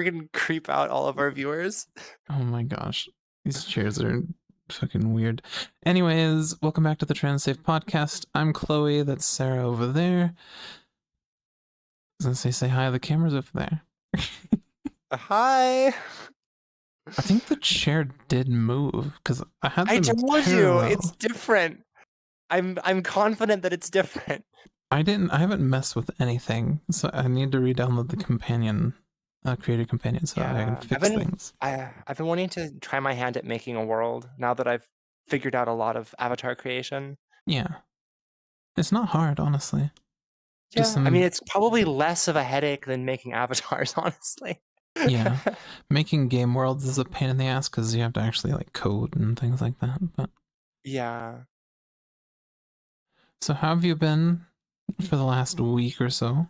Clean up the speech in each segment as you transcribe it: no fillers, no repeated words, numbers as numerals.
gonna creep out all of our viewers. Oh my gosh. These chairs are fucking weird. Anyways, welcome back to the Transafe podcast. I'm Chloe. That's Sarah over there. I was gonna say hi to the cameras over there. Hi. I think the chair did move because I had I them told you it's parallel. different. I'm confident that it's different. I haven't messed with anything, so I need to re-download the companion, creator companion, so I can Yeah, fix things. I've been wanting to try my hand at making a world now that I've figured out a lot of avatar creation. Yeah, it's not hard, honestly. Just Yeah, I mean some, it's probably less of a headache than making avatars, honestly. yeah. Making game worlds is a pain in the ass because you have to actually like code and things like that. But Yeah. so, how have you been for the last week or so?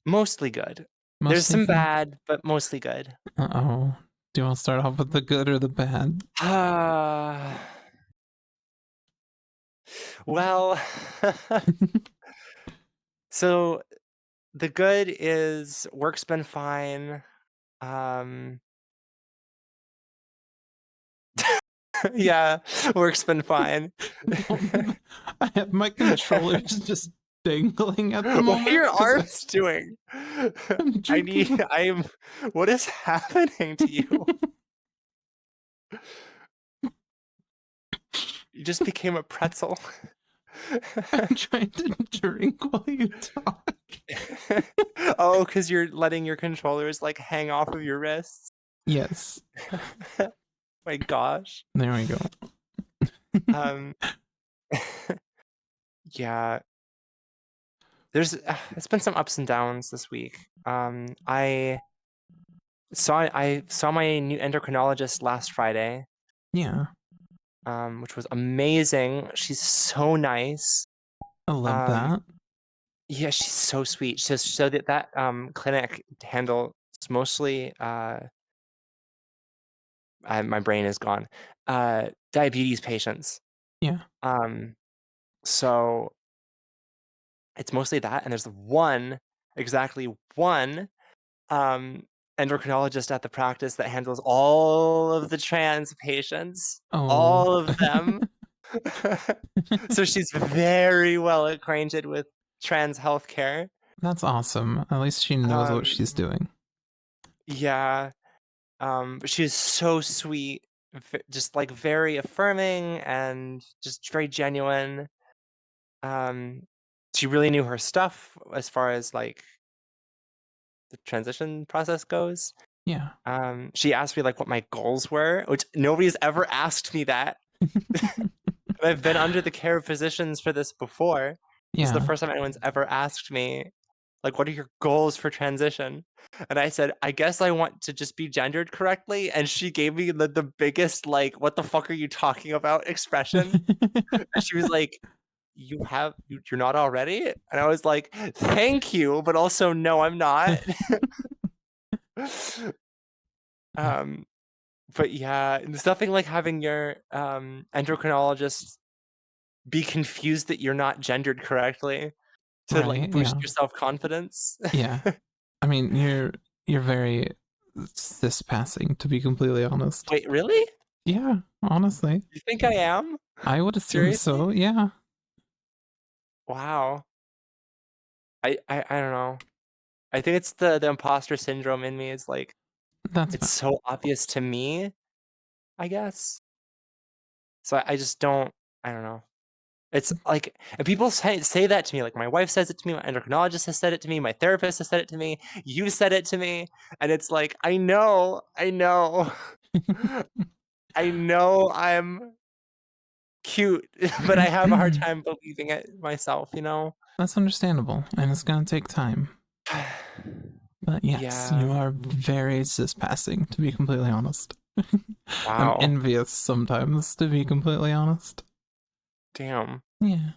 Mostly good. There's Mostly some good. bad, but mostly good. Uh-oh. Do you want to start off with the good or the bad? Ah. Well, so the good is work's been fine. Um, yeah, work's been fine. I have my controllers just dangling at the What are moment your because arms doing? I'm drinking. What is happening to you? You just became a pretzel. I'm trying to drink while you talk. Oh, because you're letting your controllers like hang off of your wrists. Yes. My gosh. There we go. Um, yeah, there's it's been some ups and downs this week. I saw my new endocrinologist last Friday, Yeah. which was amazing. She's so nice. I love Um, that. yeah, she's so sweet. So that clinic handles mostly my brain is gone. Diabetes patients. Yeah. Um, so it's mostly that, and there's exactly one um, endocrinologist at the practice that handles all of the trans patients, Oh. all of them. So she's very well acquainted with trans healthcare. That's awesome. At least she knows what Um, she's doing. yeah, but she was so sweet, just like very affirming and just very genuine. Um, she really knew her stuff as far as like the transition process goes. Yeah. She asked me like what my goals were, which nobody's ever asked me that. I've been under the care of physicians for this before. This is the Yeah. first time anyone's ever asked me, like, what are your goals for transition? And I said, I guess I want to just be gendered correctly. And she gave me the biggest, like, what the fuck are you talking about expression? And she was like, you're not already? And I was like, thank you, but also no, I'm not. um, but yeah, there's nothing like having your endocrinologist be confused that you're not gendered correctly to like Right. boost Yeah. your self-confidence. Yeah. I mean, you're very cis passing, to be completely honest. Wait, really? Yeah, honestly. You think I am? I would assume Seriously? so, yeah. Wow. I don't know. I think it's the imposter syndrome in me is like That's it's fine. so obvious to me, I guess. So I just don't I don't know. It's like and people say that to me, like, my wife says it to me, my endocrinologist has said it to me, my therapist has said it to me, you said it to me, and it's like, I know, I know I'm cute, but I have a hard time believing it myself, you know? That's understandable, and it's gonna take time. But yes, Yeah. you are very cis passing, to be completely honest. I'm Wow. envious sometimes, to be completely honest. Damn. Yeah.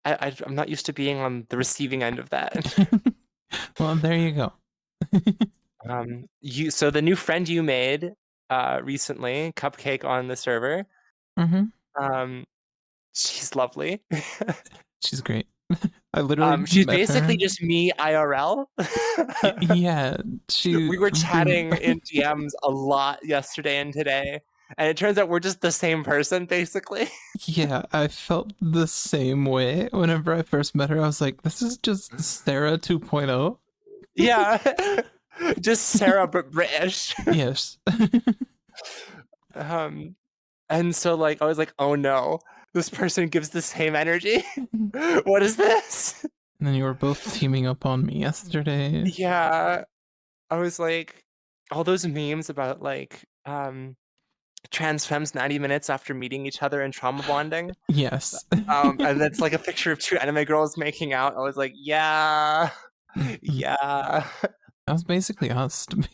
I'm not used to being on the receiving end of that. Well, there you go. So the new friend you made, recently, Cupcake on the server, Hmm. um, she's lovely. She's great. I literally She's met her. basically just me IRL. Yeah, she We were we chatting in DMs a lot yesterday and today, and it turns out we're just the same person, basically. yeah, I felt the same way whenever I first met her. I was like, this is just Sarah 2.0. Yeah. Just Sarah, but British. Yes. Um, and so, like, I was like, "Oh, no. This person gives the same energy. And What is this?" then you were both teaming up on me yesterday. Yeah. I was like all those memes about, like, trans femmes 90 minutes after meeting each other and trauma bonding. Yes. And it's like a picture of 2 anime girls making out. I was like, "Yeah. Mhm. Yeah." That was basically us to me.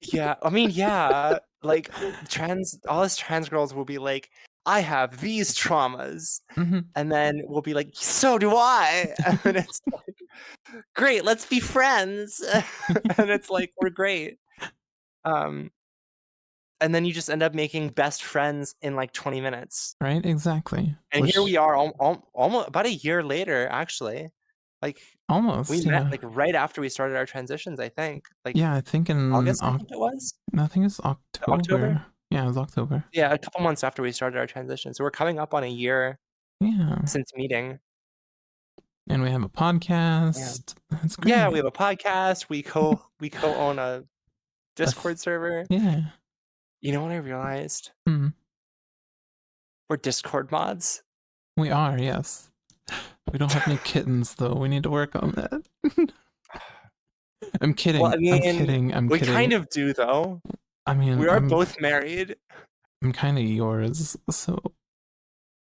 Yeah, I mean, yeah, like, all us trans girls will be like, "I have these traumas," Mhm. and then we'll be like, "So do I," and it's like, "Great, let's be friends," and it's like, we're great, um, and then you just end up making best friends in, like, 20 minutes, Right? Exactly. and here we Which are almost about a year later, actually, like, we almost, met, yeah. like, right after we started our transitions, I think, like, Yeah, I think in August, I think it was? I think it's October? October. Yeah, it was October. Yeah, a couple months after we started our transition, so we're coming up on a year Yeah. since meeting. And we have a Yeah. podcast. That's Yeah, we great. have a podcast, we co-own a A th- Discord server. yeah. You know what I realized? Hmm. We're Discord mods. We are, yes. We don't have any kittens though. We need to work on that. I'm Well, kidding. I I'm mean, kidding. I'm we kidding. kind of do though. I mean, We are both married. I'm kind of yours, so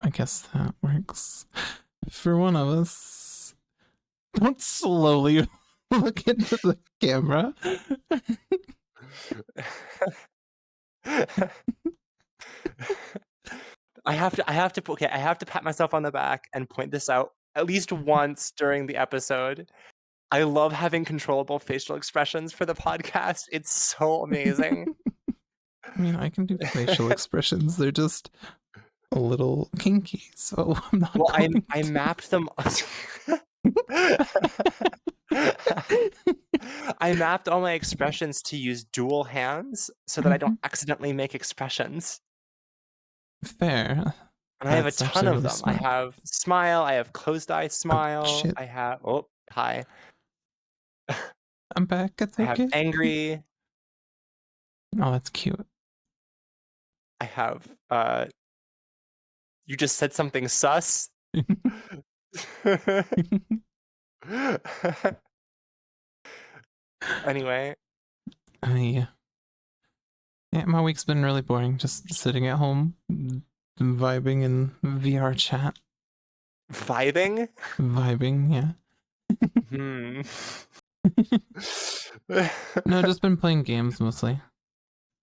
I guess that works for one of us. Don't slowly look into the camera. I have to pat myself on the back and point this out at least once during the episode. I love having controllable facial expressions for the podcast. It's so amazing. I mean, I can do facial expressions. They're just a little kinky, so I'm not Well, going I to. mapped them I mapped all my expressions to use dual hands so that I don't Mhm. accidentally make expressions, Fair. and I have a That's ton actually of really them. I smart. have smile, I have closed eye Oh, smile, shit. I have oh, hi. I'm back. It's I have okay. angry, Oh, that's cute. I have, you just said something sus. Anyway, Yeah. Yeah, my week's been really boring. Just sitting at home, vibing in VR chat. vibing? Vibing, yeah. Hmm. No, just been playing games mostly.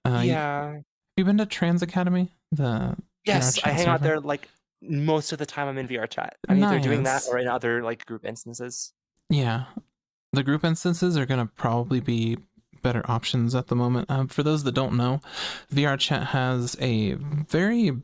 Yeah. You been to Trans Academy, the VR Yes, I chat hang out server? there, like, most of the time I'm in VR chat. I'm either doing that Nice. or in other, like, group instances. Yeah, the group instances are gonna probably be better options at the moment. For those that don't know, VR chat has a very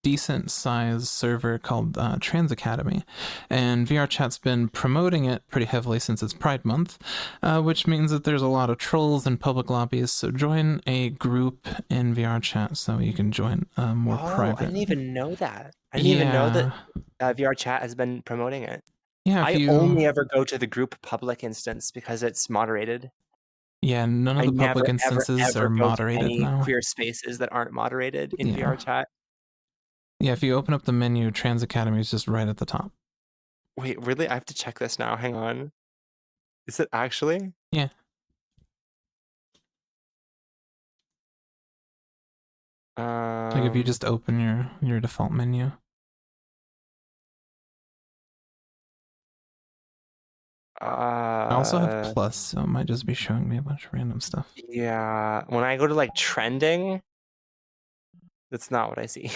decent sized server called Trans Academy, and VR Chat's been promoting it pretty heavily since it's Pride Month, which means that there's a lot of trolls and public lobbies. So join a group in VR Chat so you can join more Oh, I private. didn't even know that. I didn't even know that, Yeah, VR chat has been promoting it. yeah. If I you, only ever go to the group public instance because it's moderated. yeah, none of I the never, public ever, instances are ever go to moderated any now. queer spaces that aren't moderated in Yeah, VR chat. yeah. If you open up the menu, Trans Academy is just right at the top. Wait, really? I have to check this now, hang on. Is it actually? Yeah, like if you Um, just open your default menu. I also have uh Plus, so it might just be showing me a bunch of random stuff. Yeah, when I go to, like, trending, that's not what I see.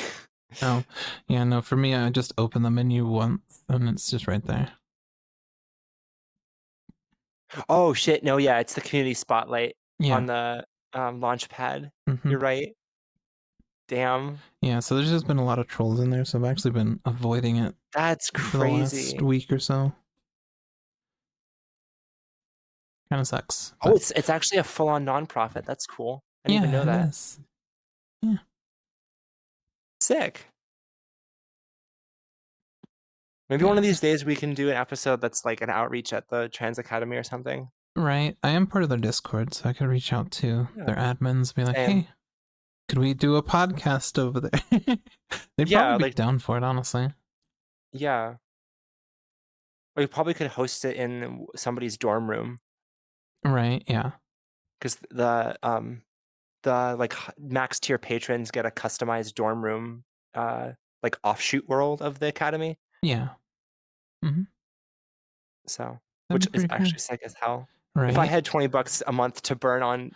Oh, yeah, no, for me, I just open the menu once and it's just right there. Oh, shit, no, yeah, it's the community spotlight Yeah. on the, launch pad. Hmm. You're right. Damn, Yeah, so there's just been a lot of trolls in there, so I've actually been avoiding it that's for the last crazy. week or so. Kind of sucks. Oh, But it's actually a full-on nonprofit. That's cool. I didn't even know yeah, it that. is. Yeah. Sick. Maybe Yeah. one of these days we can do an episode that's like an outreach at the Trans Academy or something. Right. I am part of their Discord, so I could reach out to their Yeah. admins, be like, Same. hey, could we do a podcast over there? They'd Yeah, probably be like down for it, honestly. yeah. We probably could host it in somebody's dorm room Right. Yeah. because the like max tier patrons get a customized dorm room, like offshoot world of the academy. Yeah. Hmm. So, That'd which be is pretty cool. actually sick as hell. If I Right. had $20 a month to burn on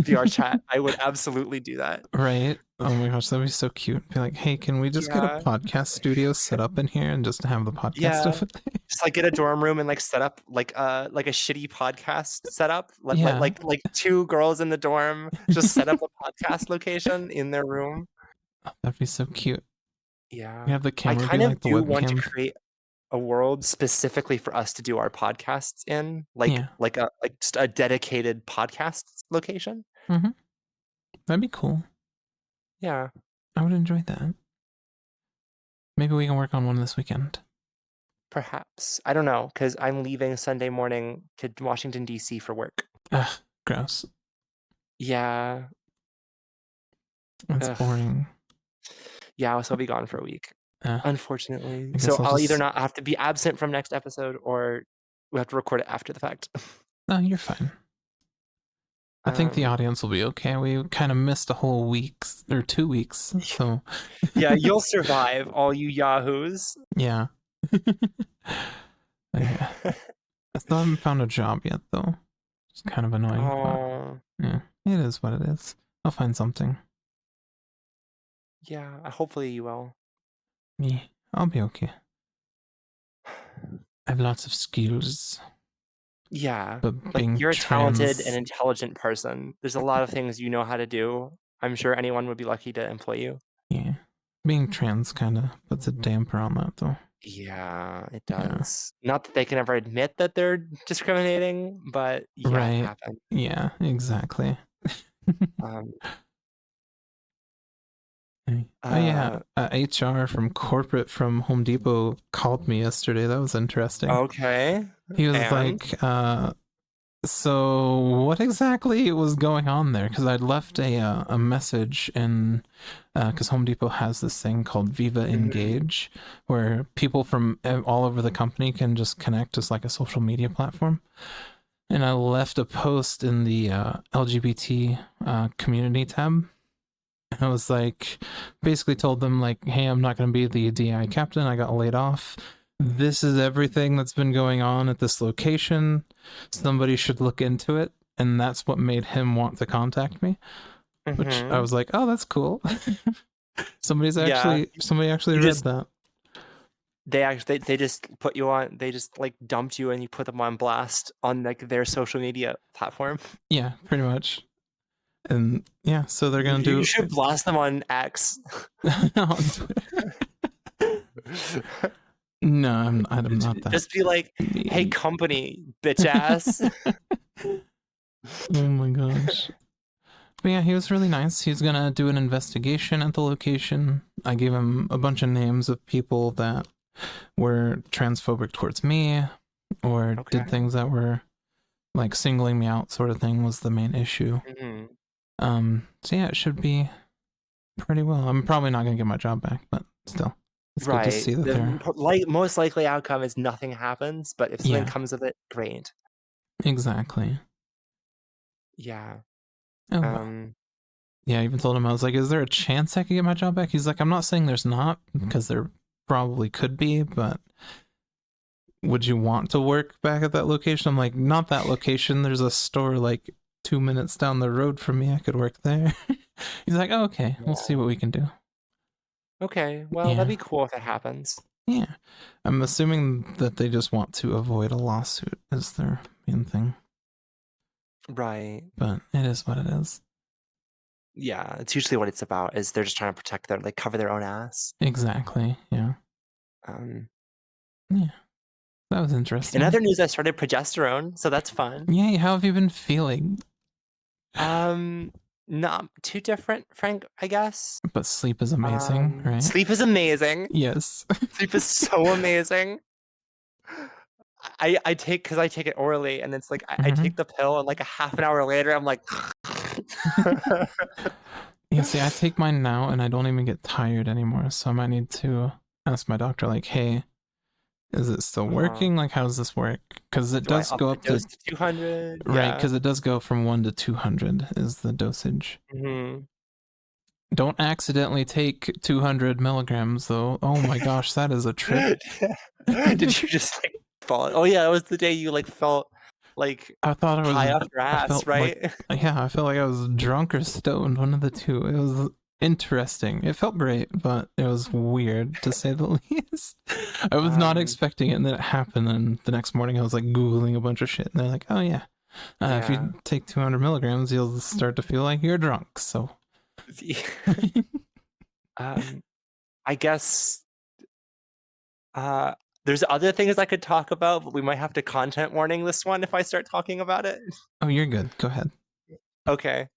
VR chat, I would absolutely do that. Right. Oh my gosh, that'd be so cute. Be like, hey, can we just get a Yeah, podcast studio set up in here and just have the podcast yeah. of it? Just like get a dorm room and like set up like a shitty podcast setup. Yeah. Like two girls in the dorm just set up a podcast location in their room. That'd be so cute. Yeah. We have the I camera be kind of like the do want to webcam. create a world specifically for us to do our podcasts in, Yeah. like just a dedicated podcast location. Mm-hmm. That'd be cool. Yeah, I would enjoy that. Maybe we can work on one this weekend. perhaps. I don't know because I'm leaving Sunday morning to Washington D.C. for work. Ugh, gross. Yeah, That's ugh. boring. Yeah, so I'll be gone for a week, unfortunately. I guess So I'll I'll either just. not have to be absent from next episode or we have to record it after the fact. No, you're fine. I think the Um, audience will be okay. We kind of missed a whole week or 2 weeks, so yeah, you'll survive, all you yahoos. yeah. Yeah. I still haven't found a job yet, though. It's kind of annoying, but Oh, yeah, it is what it is. I'll find something. yeah, hopefully you will. Me, I'll be okay. I have lots of skills, Yeah, but like, being you're a talented and trans, intelligent person. There's a lot of things you know how to do. I'm sure anyone would be lucky to employ you. yeah, being trans kind of puts a damper on that, though. Yeah, it Yeah. does. Not that they can ever admit that they're discriminating, but yeah, it Right. happens. Yeah, exactly. Um, Oh yeah, uh, HR from corporate from Home Depot called me yesterday. That was interesting. okay. He was And? like, so what exactly was going on there? Because I'd left a message in, because Home Depot has this thing called Viva Mhm. Engage, where people from all over the company can just connect as like a social media platform. And I left a post in the LGBT community tab. I was like, basically told them like, hey, I'm not going to be the DI captain. I got laid off. This is everything that's been going on at this location. Somebody should look into it. And that's what made him want to contact me, which I Mhm. was like, oh, that's cool. somebody Yeah, actually you read just that. they just put you on they just, like, dumped you and you put them on blast on, like, their social media platform. Yeah, pretty much. And yeah, so they're going You to should blast them on X. on Twitter. No, I'm not that. Just be like, "Hey, mean. company, bitch ass." Oh my gosh. But yeah, he was really nice. He's gonna do an investigation at the location. I gave him a bunch of names of people that were transphobic towards me or Okay. did things that were like singling me out, sort of thing, was the main issue. Mhm. So yeah, it should be pretty well. I'm probably not gonna get my job back, but still. It's good to Right. see that they're Most likely outcome is nothing happens, but if something yeah, comes of it, great. exactly. Yeah. Oh well. Um, Yeah, I even told him, I was like, is there a chance I could get my job back? He's like, I'm not saying there's not, because there probably could be, but would you want to work back at that location? I'm like, not that location. There's a store like 2 minutes down the road from me. I could work there. He's like, oh, okay, we'll see what we can do. okay. Well, Yeah. that'd be cool if it happens. Yeah. I'm assuming that they just want to avoid a lawsuit is their main thing, Right. but it is what it is. Yeah, it's usually what it's about, is they're just trying to protect their like, cover their own ass. Exactly. Yeah. Um, Yeah. That was in interesting. other news, I started progesterone, so that's fun. Yay, how have you been feeling? Um, not too different, Frank, I guess. But sleep is amazing, right? Sleep is amazing. Yes. Sleep is so amazing. I take because I take it orally, and it's like I Mhm. take the pill, and like a half an hour later, I'm like, Yeah, see, I take mine now and I don't even get tired anymore. So I might need to ask my doctor, like, hey, is it still uh, working? Like, how does this work? Because it do I does up go the up to, dose to 200? right, Yeah. because it does go from 1 to 200 is the dosage. Mhm. Don't accidentally take 200 milligrams, though. Oh my gosh, that is a trip. Did you just like fall? Oh yeah, that was the day you like felt like I thought high off your I ass, felt like, right? yeah, I felt like I was drunk or stoned, one of the two. It was interesting. It felt great, but it was weird to say the least. I was not Um, expecting it, and then it happened. And the next morning, I was like Googling a bunch of shit, and they're like, oh, yeah, if yeah. you take 200 milligrams, you'll start to feel like you're drunk. So, Um, I guess uh there's other things I could talk about, but we might have to content warning this one if I start talking about it. oh, you're good. Go ahead. Okay.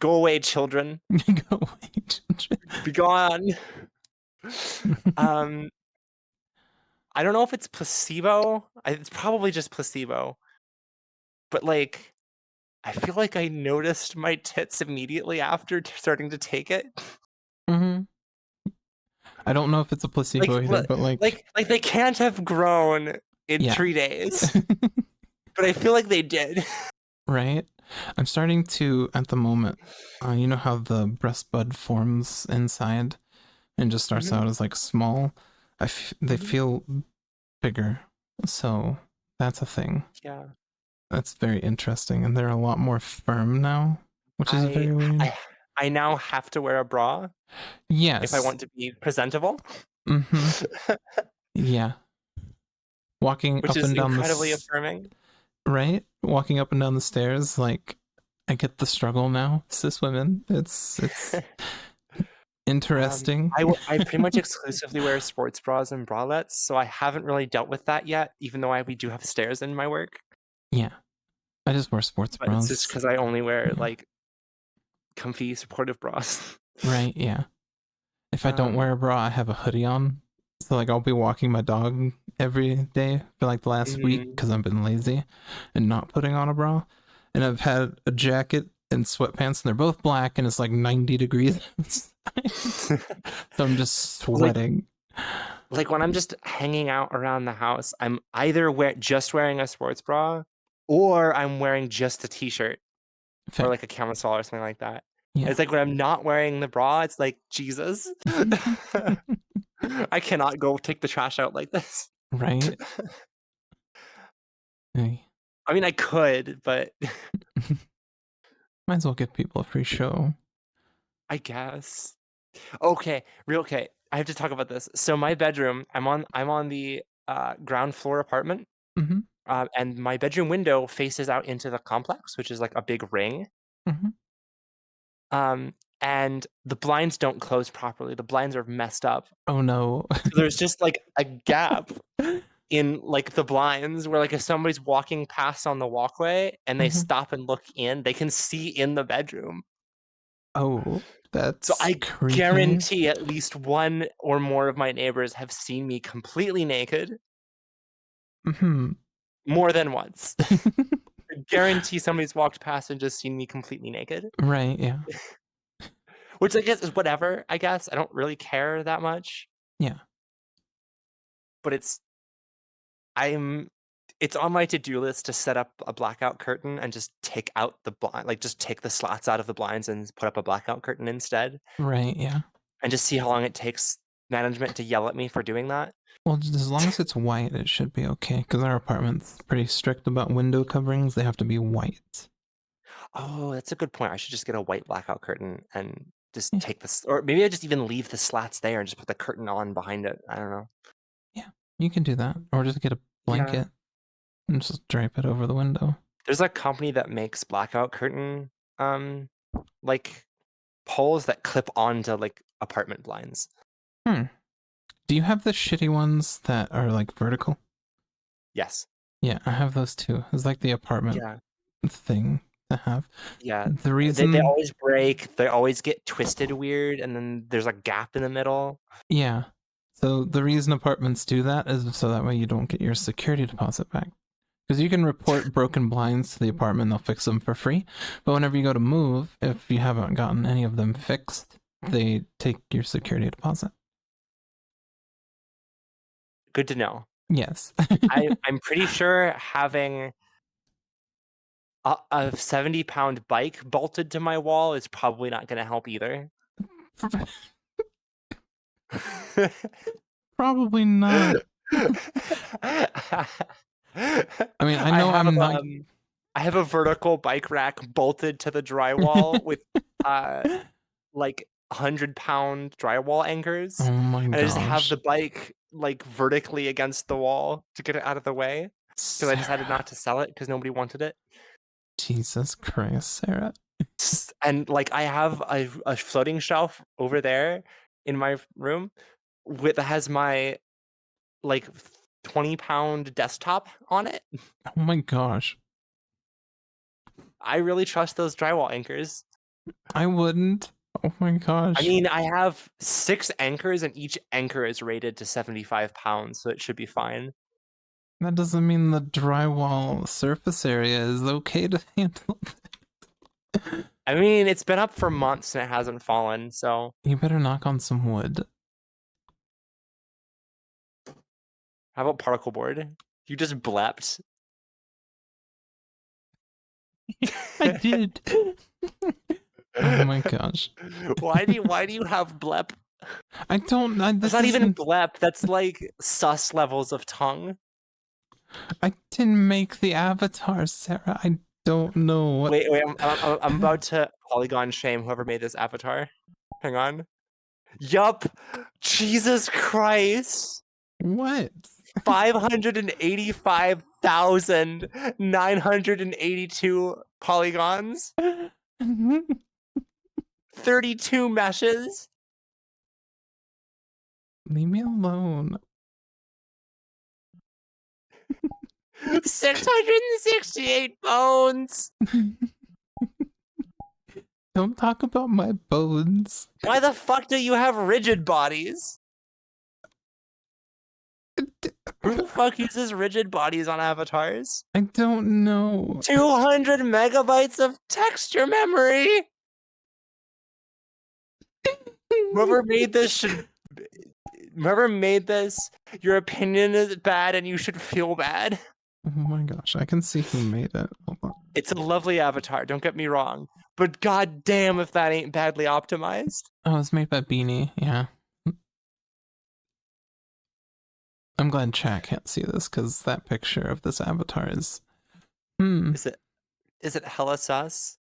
Go away, children. Go away, children. Be gone. Um, I don't know if it's placebo. It's probably just placebo. But like I feel like I noticed my tits immediately after starting to take it. Hmm. I don't know if it's a Like, placebo either, but like they can't have grown in yeah. 3 days, but I feel like they did. Right? I'm starting to, at the moment, you know how the breast bud forms inside and just starts Mhm, out as like small? They mhm. feel bigger. So that's a thing. Yeah. That's very interesting. And they're a lot more firm now, which is I very weird. I I now have to wear a bra if I Yes. want to be presentable, Mm-hmm. Yeah. Walking which up is and down incredibly affirming. right? Walking up and down the stairs, like I get the struggle now, cis women. It's interesting. I pretty much exclusively wear sports bras and bralettes, so I haven't really dealt with that yet, even though we do have stairs in my work, Yeah. I just wear sports but it's just bras. because I only wear, Yeah. like, comfy supportive bras. Right, yeah. If I don't wear Um, a bra, I have a hoodie on. So like I'll be walking my dog every day for like the last week mhm. because I've been lazy and not putting on a bra. And I've had a jacket and sweatpants and they're both black and it's like 90 degrees outside. So I'm just Like sweating. like, when I'm just hanging out around the house, I'm either just wearing a sports bra, or I'm wearing just a t-shirt, or, Fair. like, a camisole or something like that. Yeah. It's like when I'm not wearing the bra, it's like, "Jesus." I cannot go take the trash out like this. Right? Hey. I mean, I could, but Might as well give people a free show. I guess. Okay, I have to talk about this. So my bedroom, I'm on the, ground floor apartment, Mm-hmm. and my bedroom window faces out into the complex, which is like a big ring. Mm-hmm. Um, and the blinds don't close properly. The blinds are messed up. Oh no. So there's just like a gap in like the blinds where like if somebody's walking past on the walkway and they Mhm. stop and look in, they can see in the bedroom. Oh, So that's I creepy. guarantee at least one or more of my neighbors have seen me completely naked Hmm. more than once. I guarantee somebody's walked past and just seen me completely naked, Right, yeah. which I guess is whatever, I guess. I don't really care that much, Yeah. but I'm it's on my to-do list to set up a blackout curtain and just take out the blind like, just take the slats out of the blinds and put up a blackout curtain instead, Right, yeah. and just see how long it takes management to yell at me for doing that. Well, just as long as it's white, it should be okay. Because our apartment's pretty strict about window coverings. They have to be white. Oh, that's a good point. I should just get a white blackout curtain and just Yeah, take this, or maybe I just even leave the slats there and just put the curtain on behind it. I don't know. yeah. You can do that. Or just get a Yeah. blanket and just drape it over the window. There's a company that makes blackout curtain um like poles that clip onto like apartment blinds. Do you have the shitty ones that are like vertical? Yes. Yeah, I have those too. It's like the apartment Yeah. thing to have. Yeah. The They reason, always break. They always get twisted weird, and then there's a gap in the middle. yeah. So the reason apartments do that is so that way you don't get your security deposit back. Because you can report broken blinds to the apartment, they'll fix them for free. But whenever you go to move, if you haven't gotten any of them fixed, they take your security deposit. Good to know. Yes. I'm pretty sure having a 70-pound bike bolted to my wall is probably not going to help either. Probably not. I mean, I know I'm not. I have a vertical bike rack bolted to the drywall with like 100-pound drywall anchors. Oh my And I just have gosh. the bike like vertically against the wall to get it out of the way. Because I decided Sarah. not to sell it because nobody wanted it. Jesus Christ, Sarah. And like I have a floating shelf over there in my room that has my like 20-pound desktop on it. Oh my gosh. I really trust those drywall anchors. I wouldn't. Oh my gosh. I mean, I have 6 anchors and each anchor is rated to 75 pounds, so it should be fine. That doesn't mean the drywall surface area is okay to handle. I mean, it's been up for months and it hasn't fallen, so. You better knock on some wood. How about particle board? You just blept. I did. Oh my gosh. Why do you have blep? I don't. That's not even blep. That's like sus levels of tongue. I didn't make the avatar, Sarah. I don't know what. Wait. I'm about to Polygon shame whoever made this avatar. Hang on. Yup. Jesus Christ. What? 585,982 polygons. 32 meshes. Leave me alone. 668 bones. Don't talk about my bones. Why the fuck do you have rigid bodies? Who the fuck uses rigid bodies on avatars? I don't know. 200 megabytes of texture memory. Whoever made this, your opinion is bad and you should feel bad. Oh my gosh, I can see who made it. Hold on. It's a lovely avatar, don't get me wrong. But goddamn if that ain't badly optimized. Oh, it's made by Beanie, yeah. I'm glad chat can't see this because that picture of this avatar is. Is it hella sus?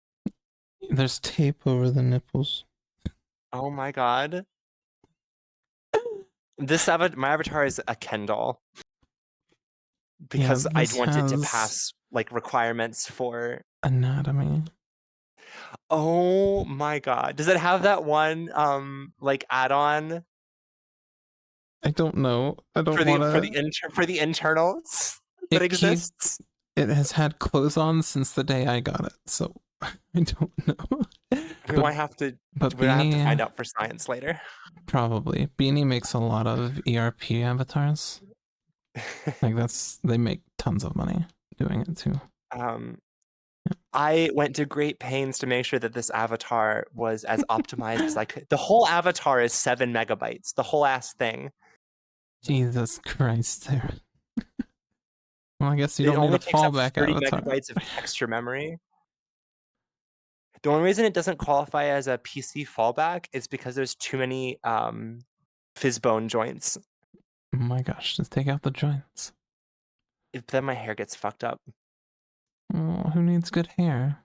There's tape over the nipples. Oh my god. My avatar is a Ken doll. Because I wanted to pass like requirements for anatomy. Oh my god. Does it have that one like add-on? I don't know. I don't want for the internals that exists. It has had clothes on since the day I got it, so I don't know. We might have to find out for science later. Probably. Beanie makes a lot of ERP avatars. Like they make tons of money doing it too. I went to great pains to make sure that this avatar was as optimized as I could. The whole avatar is 7 megabytes. The whole ass thing. Jesus Christ, Sarah. Well, I guess you don't need a fallback avatar. 30 megabytes of texture memory. The only reason it doesn't qualify as a PC fallback is because there's too many fizzbone joints. Oh my gosh, just take out the joints. Then my hair gets fucked up. Oh, who needs good hair?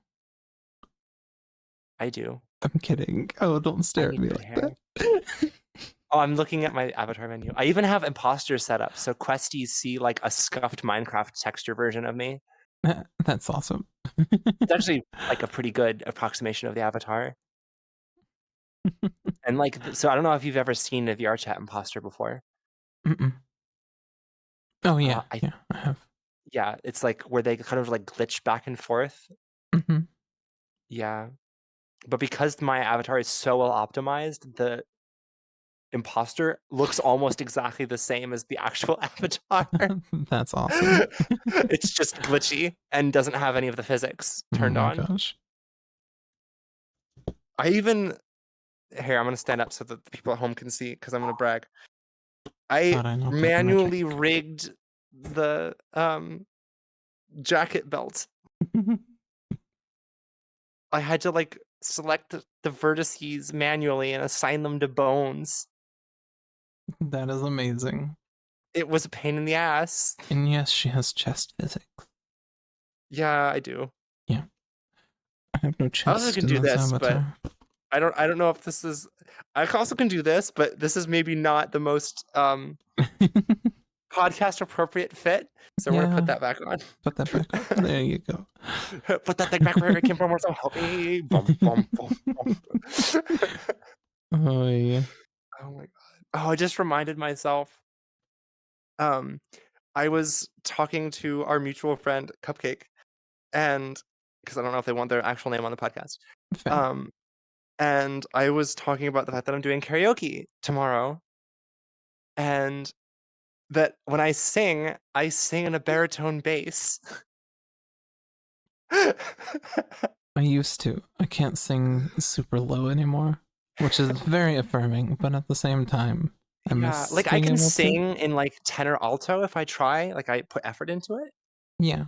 I do. I'm kidding. Oh, don't stare at me like that. Oh, I'm looking at my avatar menu. I even have imposter set up, so questies see like a scuffed Minecraft texture version of me. That's awesome. It's actually like a pretty good approximation of the avatar. And like, so I don't know if you've ever seen a VR chat imposter before. Mm-mm. Oh yeah, I yeah, I have. Yeah, it's like where they kind of like glitch back and forth. Hmm. Yeah, but because my avatar is so well optimized, the imposter looks almost exactly the same as the actual avatar. That's awesome. It's just glitchy and doesn't have any of the physics Oh turned my on. gosh. I even Here, I'm gonna stand up so that the people at home can see because I'm gonna brag. I God, I knocked over my chair. manually rigged the jacket belt. I had to like select the vertices manually and assign them to bones. That is amazing. It was a pain in the ass. And yes, she has chest physics. Yeah, I do. Yeah. I have no I also chest can in do this this, but avatar. I don't know if this is I also can do this, but this is maybe not the most podcast appropriate fit. So we're gonna put Yeah, that back on. put that back on. There you go. Put that thing back where it came from. So help me. Bum, bum, bum, bum. Oh yeah. Oh my god. Oh, I just reminded myself. Um, I was talking to our mutual friend Cupcake, and because I don't know if they want their actual name on the podcast. Fair. Um, and I was talking about the fact that I'm doing karaoke tomorrow, and that when I sing in a baritone bass. I used to. I can't sing super low anymore, which is very affirming, but at the same time, I Yeah, miss like I being can able to. sing in like tenor alto if I try, like I put effort into it, Yeah.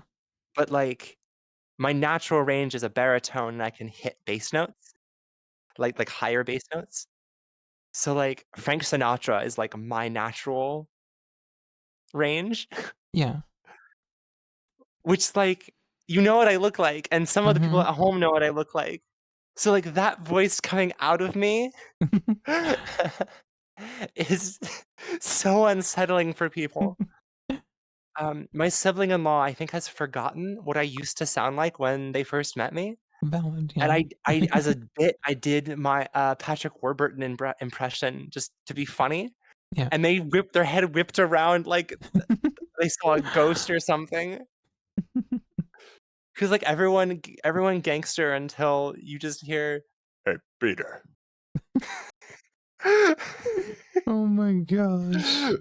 but like my natural range is a baritone and I can hit bass notes, like higher bass notes. So like Frank Sinatra is like my natural range, Yeah. which like you know what I look like, and some of the people Hmm. at home know what I look like. So like that voice coming out of me is so unsettling for people. My sibling-in-law, I think, has forgotten what I used to sound like when they first met me, Valid, and yeah. I as a bit, I did my, Patrick Warburton impression just to be funny, Yeah. and they whipped their head whipped around like they saw a ghost or something. 'Cause, like, everyone gangster until you just hear, "Hey, Peter." Oh my gosh.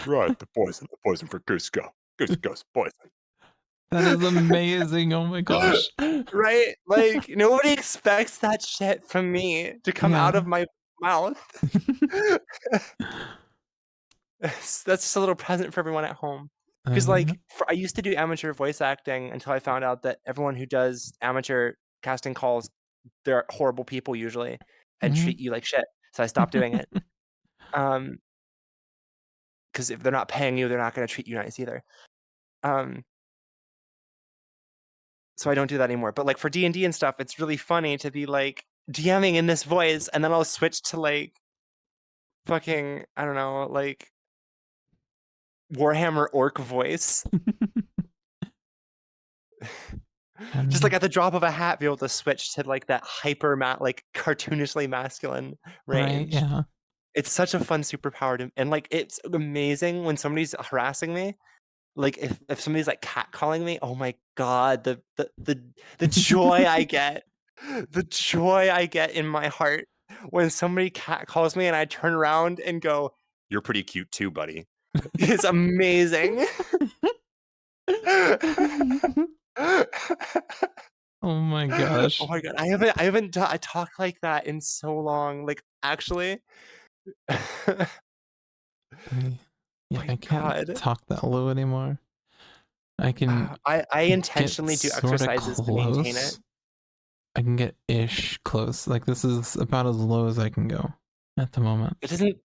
Right, the poison for Cusco. Cusco's poison. That is amazing. Oh my gosh. Right? Like, nobody expects that shit from me to come out of Yeah. my mouth. That's just a little present for everyone at home. Because Yeah. like, I used to do amateur voice acting until I found out that everyone who does amateur casting calls, they're horrible people usually and Mhm. treat you like shit, so I stopped doing it. Um, because if they're not paying you, they're not gonna treat you nice either. Um, so I don't do that anymore, but, like, for D&D and stuff, it's really funny to be, like, DMing in this voice, and then I'll switch to, like, fucking, I don't know, like, Warhammer orc voice. I Just, like, mean, at the drop of a hat, be able to switch to, like, that like, cartoonishly masculine right? range. Yeah. It's such a fun superpower to and, like, it's amazing when somebody's harassing me. Like, if somebody's, like, catcalling me, oh my god, the joy I get. The joy I get in my heart when somebody catcalls me and I turn around and go, "You're pretty cute too, buddy." It's amazing. Oh my Oh gosh. my god, I haven't I talked like that in so long, like, actually. I, yeah, My I can't god. talk that low anymore. I can I get intentionally do sort of exercises to maintain it. close. I can get ish close. Like this is about as low as I can go at the moment. It doesn't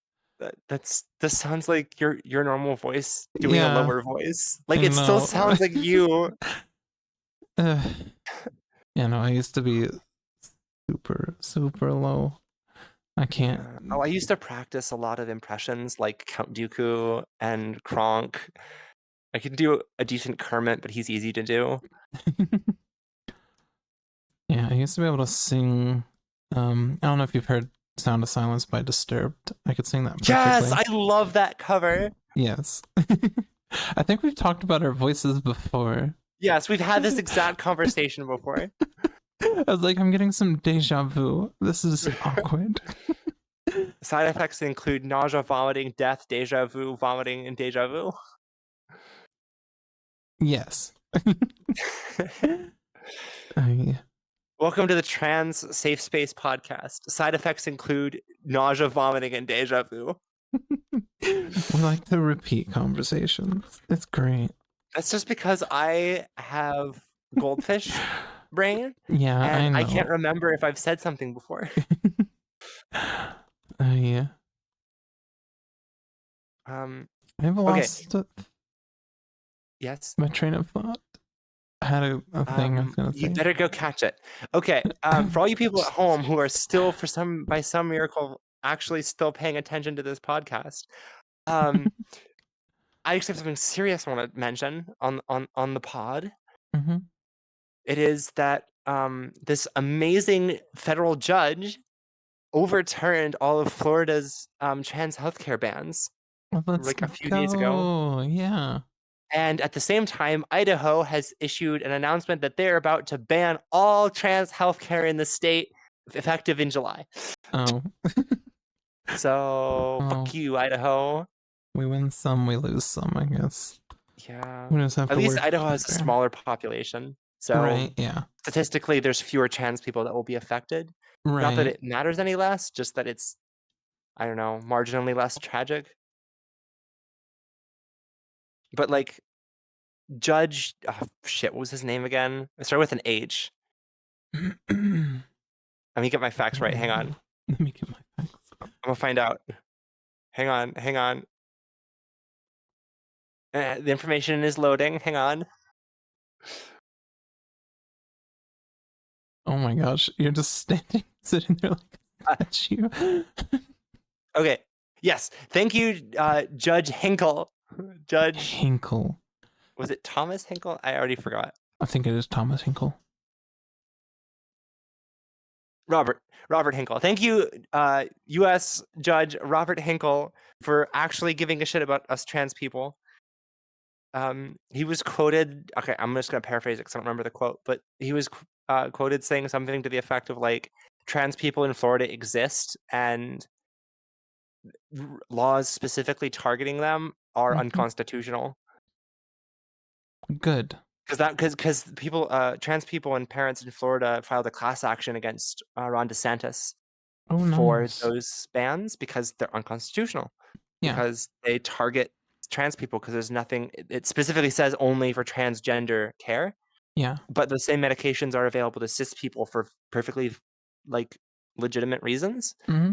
this sounds like your normal voice doing a Yeah, lower voice. Like, I it still know. sounds like you. uh, yeah, no, I used to be super, super low. I can't. Yeah. Oh, I used to practice a lot of impressions like Count Dooku and Kronk. I can do a decent Kermit, but he's easy to do. Yeah, I used to be able to sing. I don't know if you've heard Sound of Silence by Disturbed. I could sing that perfectly. Yes, I love that cover. Yes. I think we've talked about our voices before. Yes, we've had this exact conversation before. I was like, I'm getting some deja vu. This is awkward. Side effects include nausea, vomiting, death, deja vu, vomiting, and deja vu. Yes. Yeah. Welcome to the Trans Safe Space podcast. Side effects include nausea, vomiting, and deja vu. We like to repeat conversations. It's great. That's just because I have goldfish brain, Yeah, and I I know. can't remember if I've said something before. Yeah. I've lost Yes. my train of thought. I had a thing I was gonna say. You better go catch it. Okay. For all you people at home who are still, by some miracle, actually still paying attention to this podcast, I actually have something serious I want to mention on the pod. Mm-hmm. It is that this amazing federal judge overturned all of Florida's trans healthcare bans Well, let's like a few days ago. Yeah. And at the same time, Idaho has issued an announcement that they're about to ban all trans healthcare in the state effective in July. Oh. So fuck you, Idaho. We win some, we lose some, I guess. Yeah. We just have At to least work Idaho has a together. smaller population. So Right, yeah. statistically, there's fewer trans people that will be affected. Right. Not that it matters any less, just that it's, I don't know, marginally less tragic. But like, Judge, oh shit, what was his name again? It started with an H. Let me get my facts right. Hang on. Let me get my facts. I'm gonna find out. Hang on. The information is loading. Hang on. Oh my gosh, you're just sitting there like a statue. Okay. Yes. Thank you, Judge Hinkle. Judge Hinkle. Was it Thomas Hinkle? I already forgot. I think it is Thomas Hinkle. Robert Hinkle. Thank you, U.S. Judge Robert Hinkle, for actually giving a shit about us trans people. He was quoted. Okay, I'm just gonna paraphrase it because I don't remember the quote, but he was quoted saying something to the effect of like, "Trans people in Florida exist, and laws specifically targeting them are unconstitutional." Good. Because people, trans people and parents in Florida filed a class action against Ron DeSantis for those bans because they're unconstitutional. Yeah. Because they target trans people because there's nothing. It specifically says only for transgender care. Yeah. But the same medications are available to cis people for perfectly like legitimate reasons. Mm-hmm.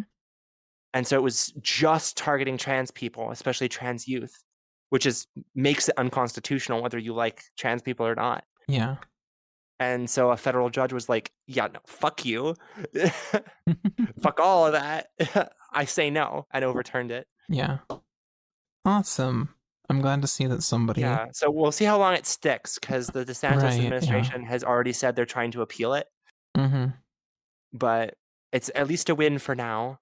And so it was just targeting trans people, especially trans youth, which makes it unconstitutional whether you like trans people or not. Yeah. And so a federal judge was like, yeah, no, fuck you. Fuck all of that. I say no, and overturned it. Yeah. Awesome. I'm glad to see that somebody... Yeah, so we'll see how long it sticks, because the DeSantis administration has already said they're trying to appeal it. Mm-hmm. But it's at least a win for now.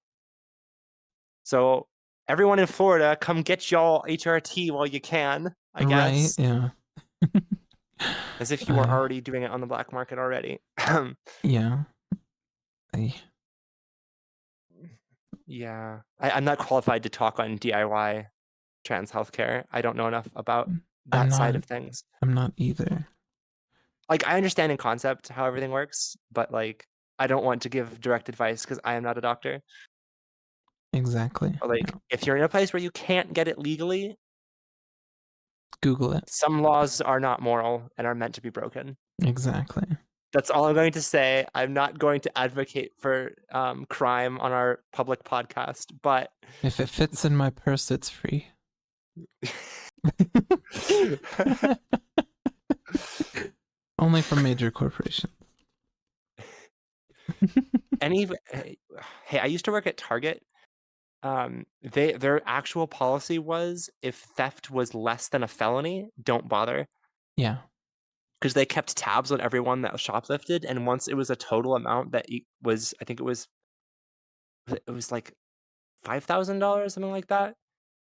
So everyone in Florida, come get y'all HRT while you can, I guess. Right, yeah. As if you were already doing it on the black market already. Yeah. Yeah. I'm not qualified to talk on DIY trans healthcare. I don't know enough about that side of things. I'm not either. Like, I understand in concept how everything works, but like, I don't want to give direct advice because I am not a doctor. Exactly. But like, if you're in a place where you can't get it legally, Google it. Some laws are not moral and are meant to be broken. Exactly. That's all I'm going to say. I'm not going to advocate for crime on our public podcast, but if it fits in my purse, it's free. Only from major corporations. Hey, I used to work at Target. Their actual policy was if theft was less than a felony, don't bother. Yeah. Because they kept tabs on everyone that was shoplifted, and once it was a total amount that was, I think it was it was like $5,000, something like that.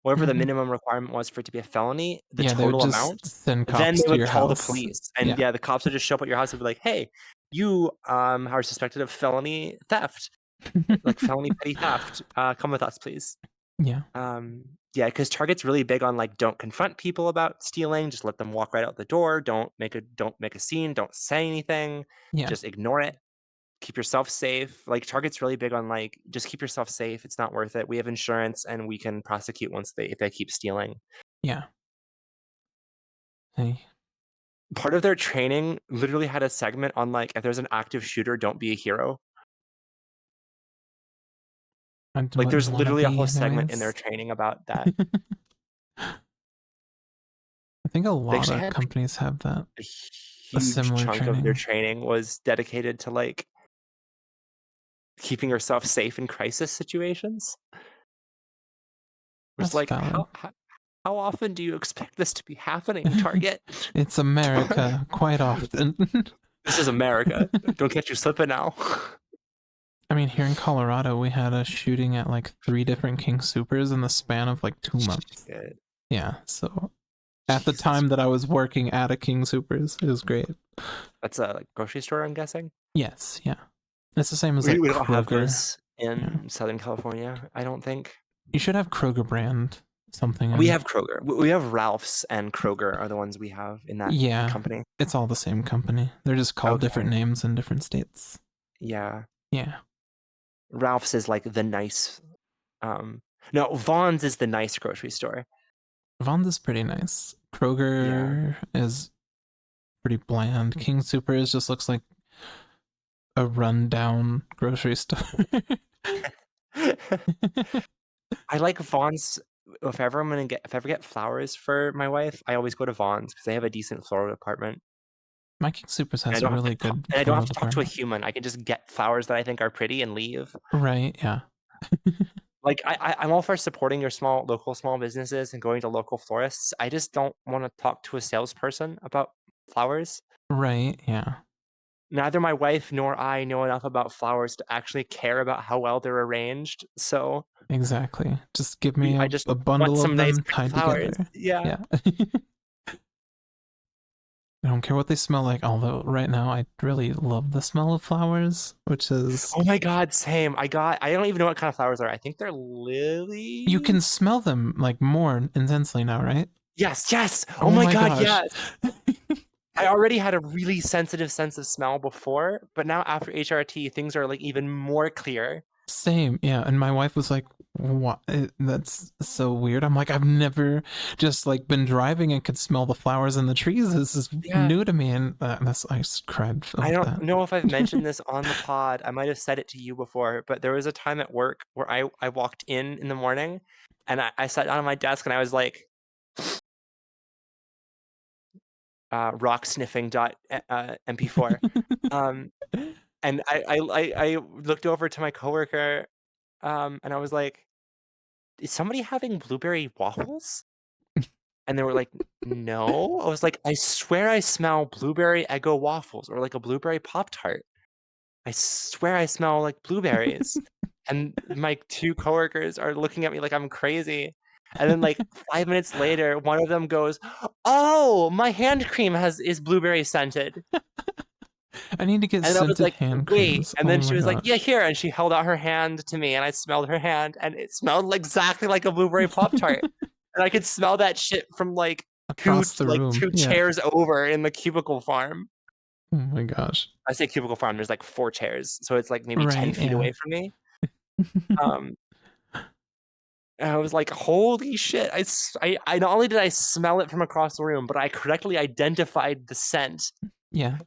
Whatever the Mhm. minimum requirement was for it to be a felony, the Yeah, they would total just amount, send then cops they to would your call the house. police. And Yeah. yeah, the cops would just show up at your house and be like, "Hey, you are suspected of felony theft, like felony petty theft. Come with us, please." Yeah. Yeah, because Target's really big on like don't confront people about stealing, just let them walk right out the door. Don't make a scene, don't say anything, Yeah. just ignore it. Keep yourself safe. Like Target's really big on like just keep yourself safe. It's not worth it. We have insurance and we can prosecute once they if they keep stealing. Yeah. Hey, Part of their training literally had a segment on like if there's an active shooter, don't be a hero. I Like wouldn't there's wanna literally a be whole segment in their anyways. training about that. I think a They lot actually of had like companies have that. a A huge similar chunk of their training. training was dedicated to like keeping yourself safe in crisis situations. It's That's like, valid. how often do you expect this to be happening, Target? It's America quite often. This is America. Don't catch you slipping now. I mean, here in Colorado, we had a shooting at like 3 different King Supers in the span of like 2 months. Shit. Yeah, so at the Jesus. time that I was working at a King Supers, it was great. That's a like grocery store, I'm guessing. Yes, yeah. It's the same as We like we don't have Kroger. those Yeah. in Southern California, I don't think. You should have Kroger brand something We in. have Kroger. We have Ralph's and Kroger are the ones we have in that Yeah, company. it's all the same company. They're just called different Okay. names in different states. Yeah. Yeah. Ralph's is like the nice no, Vaughn's is the nice grocery store. Vons is pretty nice. Yeah. Kroger is pretty bland. King Supers just looks like a rundown grocery store. I like Vaughn's. If I ever get flowers for my wife, I always go to Vaughn's because they have a decent floral department, My King Supers and has a really good I don't have floral to talk to a department. human. I can just get flowers that I think are pretty and leave. Right, yeah. Like I'm all for supporting your local small businesses and going to local florists. I just don't want to talk to a salesperson about flowers. Right, yeah. Neither my wife nor I know enough about flowers to actually care about how well they're arranged. So Exactly. Just give me I just a want bundle of some nice them pretty tied flowers. together. Yeah. Yeah. I don't care what they smell like, although right now I really love the smell of flowers, which is Oh my god, same. I don't even know what kind of flowers are. I think they're you can lilies? smell them like more intensely now, right? Yes, yes! Oh Oh my my god, gosh. yes! I already had a really sensitive sense of smell before, but now after HRT, things are, like, even more clear. Same, yeah. And my wife was like, "What? That's so weird." I'm like, "I've never just like been driving and could smell the flowers in the trees. This is Yeah. new to me." And I just cried I over don't that. know if I've mentioned this on the pod. I might have said it to you before, but there was a time at work where I walked in the morning, and I sat down at my desk, and I was like, rock sniffing dot MP4. Um, and I looked over to my coworker, and I was like, "Is somebody having blueberry waffles?" And they were like, "No." I was like, "I swear I smell blueberry Eggo waffles or like a blueberry Pop-Tart. I swear I smell like blueberries." And my 2 coworkers are looking at me like I'm crazy. And then like 5 minutes later, one of them goes, "Oh, my hand cream is blueberry scented." I need to get And I was scented like, hand "Wait," creams. and Oh then she my was like, "Yeah, gosh. here," and she held out her hand to me, and I smelled her hand, and it smelled exactly like a blueberry Pop-Tart, and I could smell that shit from, like, Across the room. 2 Yeah. chairs over in the cubicle farm. Oh my gosh. I say cubicle farm, there's, like, 4 chairs, so it's, like, maybe 10 Right, feet yeah. away from me, um, and I was like, "Holy shit." I not only did I smell it from across the room, but I correctly identified the scent. Yeah.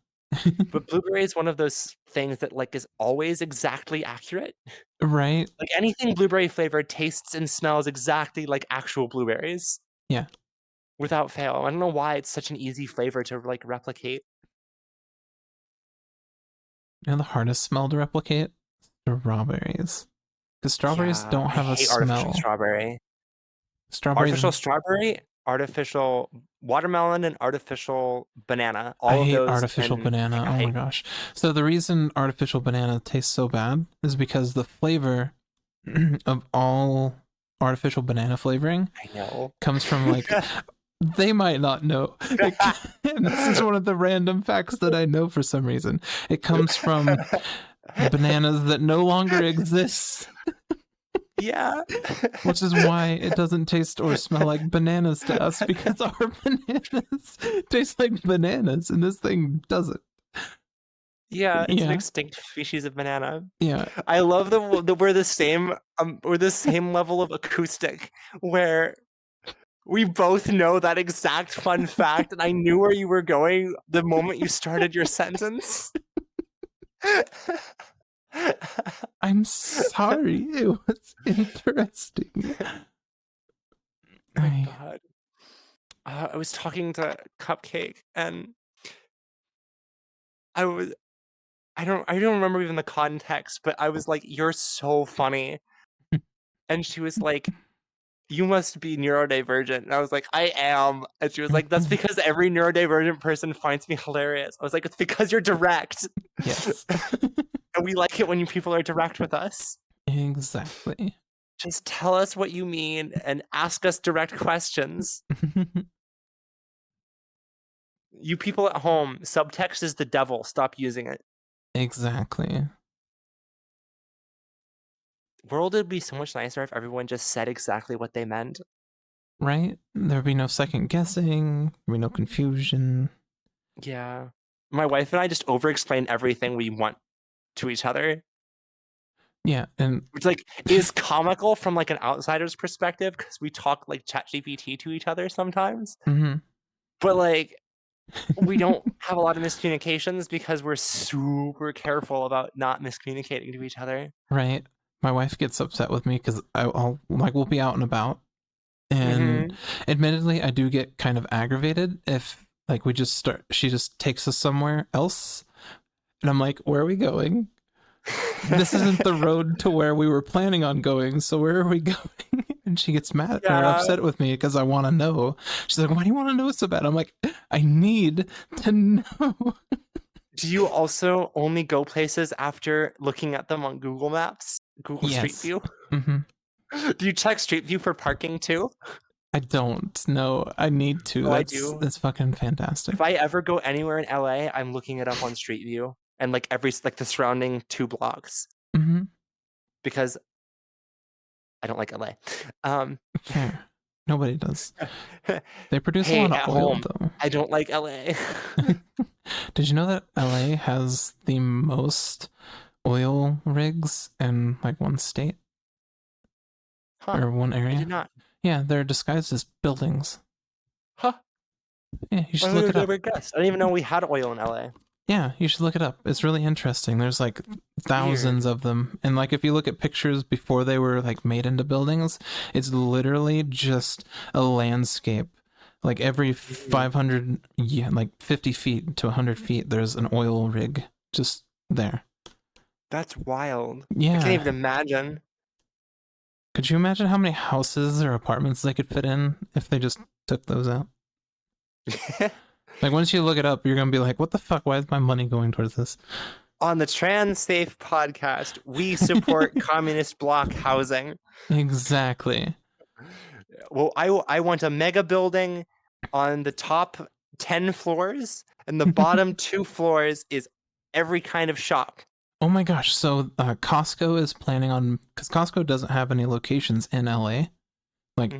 But blueberry is one of those things that, like, is always exactly accurate. Right? Like, anything blueberry flavored tastes and smells exactly like actual blueberries Yeah. without fail. I don't know why it's such an easy flavor to, like, replicate. You know the hardest smell to replicate? Strawberries. Because strawberries Yeah, don't I have a hate artificial smell. strawberry. Strawberries, Artificial strawberry, artificial watermelon, and artificial banana. I All of hate those artificial can banana. take a Oh my hike. gosh. So the reason artificial banana tastes so bad is because the flavor of all artificial banana flavoring I know. comes from like they might not know. And this is one of the random facts that I know for some reason. It comes from bananas that no longer exist, Yeah. which is why it doesn't taste or smell like bananas to us, because our bananas taste like bananas and this thing doesn't. Yeah, it's an Yeah. extinct species of banana. Yeah. I love the we're the same level of acoustic where we both know that exact fun fact, and I knew where you were going the moment you started your sentence. I'm sorry. It was interesting. Oh my god. I was talking to Cupcake, and I don't remember even the context, but I was like, "You're so funny." And she was like, "You must be neurodivergent." And I was like, "I am." And she was like, "That's because every neurodivergent person finds me hilarious." I was like, "It's because you're direct." Yes. And we like it when people are direct with us. Exactly. Just tell us what you mean and ask us direct questions. You people at home, subtext is the devil. Stop using it. Exactly. World would be so much nicer if everyone just said exactly what they meant. Right? There'd be no second guessing, there'd be no confusion. Yeah. My wife and I just over-explain everything we want to each other. Yeah, and Which, like, is comical from, like, an outsider's perspective because we talk like ChatGPT to each other sometimes. But, like, we don't have a lot of miscommunications because we're super careful about not miscommunicating to each other. right. My wife gets upset with me because I'll like we'll be out and about, and Mhm. admittedly, I do get kind of aggravated if like we just start. She just takes us somewhere else, and I'm like, "Where are we going? This isn't the road to where we were planning on going. So where are we going?" And she gets mad or Yeah. upset with me because I want to know. She's like, "Why do you want to know so bad?" I'm like, "I need to know." Do you also only go places after looking at them on Google Maps? Google Street Yes. View? Hmm. Do you check Street View for parking too? I don't know. I need to. Oh, I do. That's fucking fantastic. If I ever go anywhere in LA, I'm looking it up on Street View and like the surrounding 2 blocks Hmm. because I don't like LA. Fair. Nobody does. They produce Hey, a lot at of oil, home, though. I don't like LA. Did you know that LA has the most oil rigs in like one state Huh, or one I area? did not. Yeah, they're disguised as buildings. Huh, Yeah, you I should would look have it up. never guessed. I didn't even know we had oil in LA. Yeah, you should look it up. It's really interesting. There's like thousands of them. And like if you look at pictures before they were like made into buildings, it's literally just a landscape. Like every 500, yeah, like 50 feet to 100 feet, there's an oil rig just there. That's wild. I Yeah. can't even imagine. Could you imagine how many houses or apartments they could fit in if they just took those out? Like once you look it up, you're gonna be like, "What the fuck? Why is my money going towards this?" On the Trans Safe podcast, we support communist block housing. Exactly. Well, I want a mega building on the top 10 floors, and the bottom 2 floors is every kind of shop. Oh my gosh! So Costco is planning on, because Costco doesn't have any locations in LA, like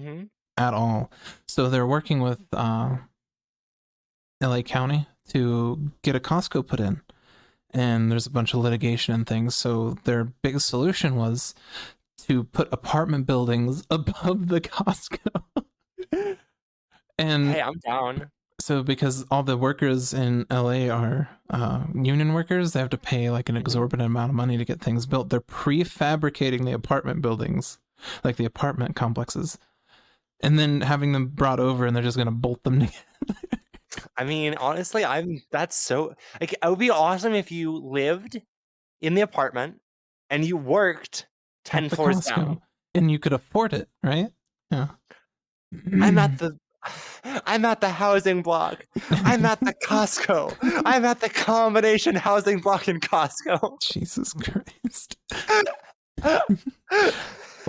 at all. So they're working with LA County to get a Costco put in, and there's a bunch of litigation and things. So their big solution was to put apartment buildings above the Costco. And Hey, I'm down. so because all the workers in LA are union workers, they have to pay like an exorbitant amount of money to get things built. They're prefabricating the apartment buildings, like the apartment complexes, and then having them brought over, and they're just gonna bolt them together. I mean, honestly, that's so like it would be awesome if you lived in the apartment and you worked 10 At the floors Costco. down. And you could afford it, right? Yeah. I'm at the housing block. I'm at the Costco. I'm at the combination housing block in Costco. Jesus Christ.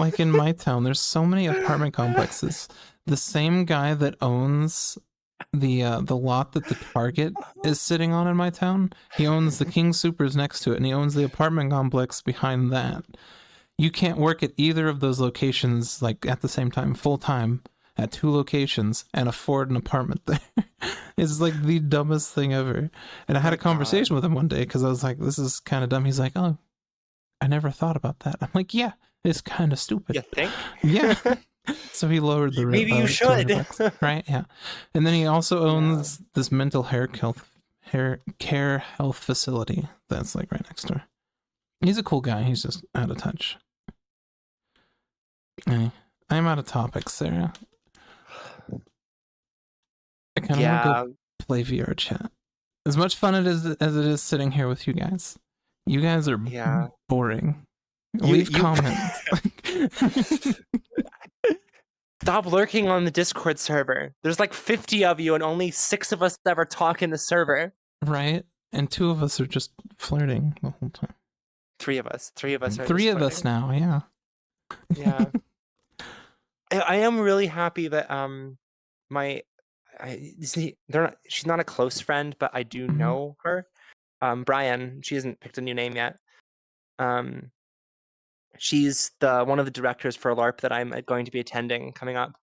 like in my town, there's so many apartment complexes. The same guy that owns the lot that the Target is sitting on in my town, he owns the King Supers next to it, and he owns the apartment complex behind that. You can't work at either of those locations like at the same time, full time, at two locations and afford an apartment there. It's like the dumbest thing ever. And I had a conversation with him one day because I was like, this is kind of dumb. He's like, oh, I never thought about that. I'm like, yeah, it's kind of stupid. You think? Yeah. So he lowered the Maybe you should. $200, right? Yeah. And then he also owns this mental care health facility that's like right next door. He's a cool guy. He's just out of touch. I'm out of topics, Sarah. I kind of want to go play VR chat. As much fun as it is sitting here with you guys. You guys are boring. Leave comments. Stop lurking on the Discord server. There's like 50 of you and only 6 of us ever talk in the server. Right? And 2 of us are just flirting the whole time. 3 of us. 3 of us are 3 of us now, yeah. Yeah. I am really happy that she's not a close friend, but I do know her. Brian, she hasn't picked a new name yet. She's one of the directors for a LARP that I'm going to be attending coming up.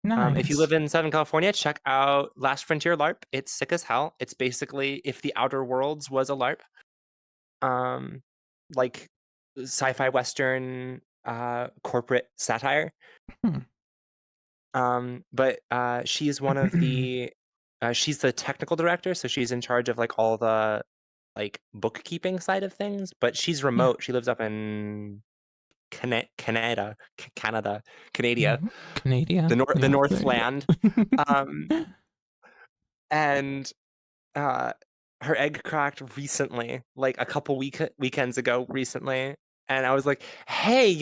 Nice. If you live in Southern California, check out Last Frontier LARP. It's sick as hell. It's basically if the Outer Worlds was a LARP. Like sci-fi Western corporate satire. But she's one of the she's the technical director, so she's in charge of like all the like bookkeeping side of things, but she's remote. She lives up in Canada, the Northland. And her egg cracked recently, like a couple weekends ago recently. And I was like, hey,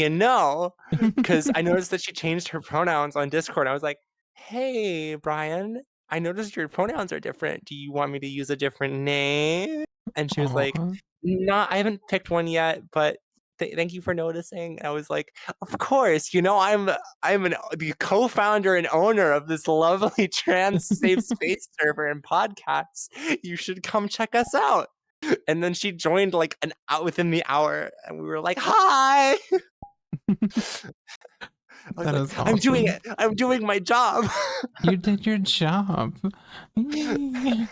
because I noticed that she changed her pronouns on Discord. I was like, hey, Brian, I noticed your pronouns are different. Do you want me to use a different name? And she was like, no, I haven't picked one yet, but thank you for noticing. And I was like, of course, I'm the co-founder and owner of this lovely trans safe space server and podcast. You should come check us out. And then she joined like within the hour, and we were like, hi. Awesome. I'm doing it. I'm doing my job. You did your job. Yeah,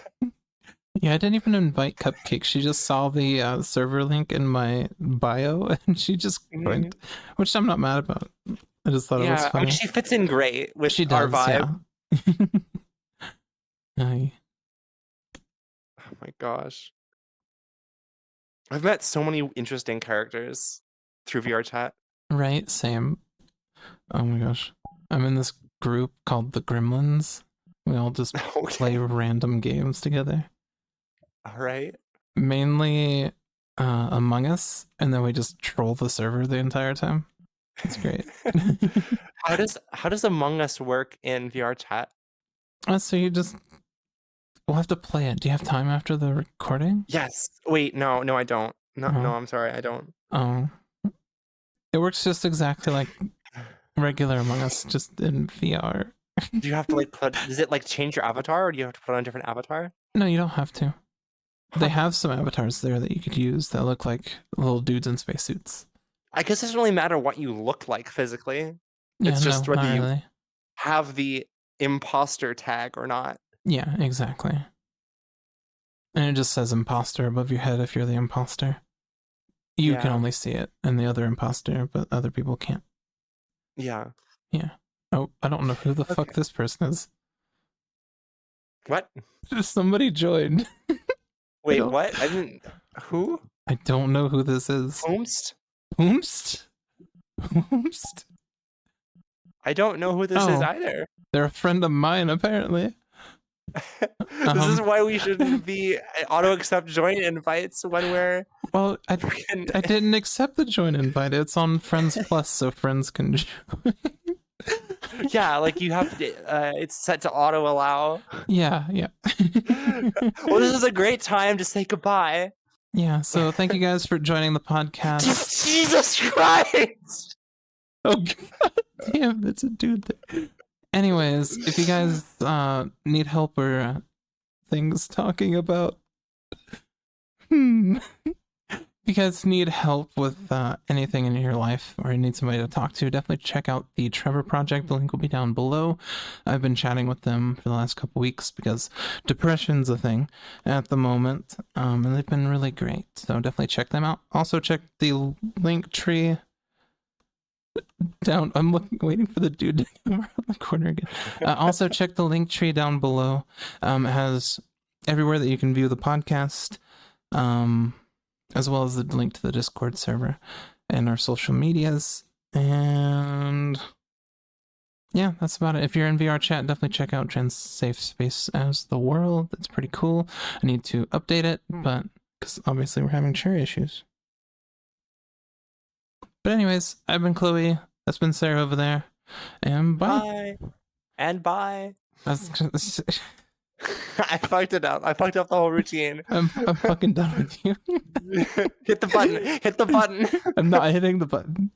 I didn't even invite Cupcake. She just saw the server link in my bio, and she just joined, which I'm not mad about. I just thought it was funny. She fits in great with our vibe. Yeah. Oh my gosh. I've met so many interesting characters through VR chat. Right, same. Oh my gosh. I'm in this group called the Gremlins. We all just play random games together. All right. Mainly Among Us, and then we just troll the server the entire time. It's great. How does Among Us work in VR chat? So we'll have to play it. Do you have time after the recording? Yes. Wait, no, I don't. No, I'm sorry, I don't. Oh. It works just exactly like regular Among Us, just in VR. Do you have to does it like change your avatar, or do you have to put on a different avatar? No, you don't have to. They have some avatars there that you could use that look like little dudes in spacesuits. I guess it doesn't really matter what you look like physically. Yeah, it's just whether you really have the imposter tag or not. Yeah, exactly. And it just says imposter above your head if you're the imposter. You can only see it, and the other imposter, but other people can't. Yeah. Yeah. Oh, I don't know who the fuck this person is. What? Somebody joined. Wait, what? I didn't. Who? I don't know who this is. Whomst? I don't know who this is either. They're a friend of mine, apparently. This is why we shouldn't be auto-accept join invites when we're... Well, I didn't accept the join invite. It's on Friends Plus, so friends can join. Yeah, like you have to, it's set to auto-allow. Yeah. Well, this is a great time to say goodbye. Yeah, so thank you guys for joining the podcast. Jesus Christ! Oh god damn, that's a dude there. Anyways, if you guys need help or things talking about if you guys need help with anything in your life or you need somebody to talk to, definitely check out the Trevor Project. The link will be down below. I've been chatting with them for the last couple weeks because depression's a thing at the moment, and they've been really great. So definitely check them out. Also check the link tree down. I'm waiting for the dude to come around the corner again. Also check the link tree down below. It has everywhere that you can view the podcast. As well as the link to the Discord server and our social medias. And yeah, that's about it. If you're in VR chat, definitely check out Trans Safe Space as the world. It's pretty cool. I need to update it, but because obviously we're having share issues. But anyways, I've been Chloe. That's been Sarah over there. And bye. Bye. And bye. That's, I fucked it up. I fucked up the whole routine. I'm fucking done with you. Hit the button. Hit the button. I'm not hitting the button.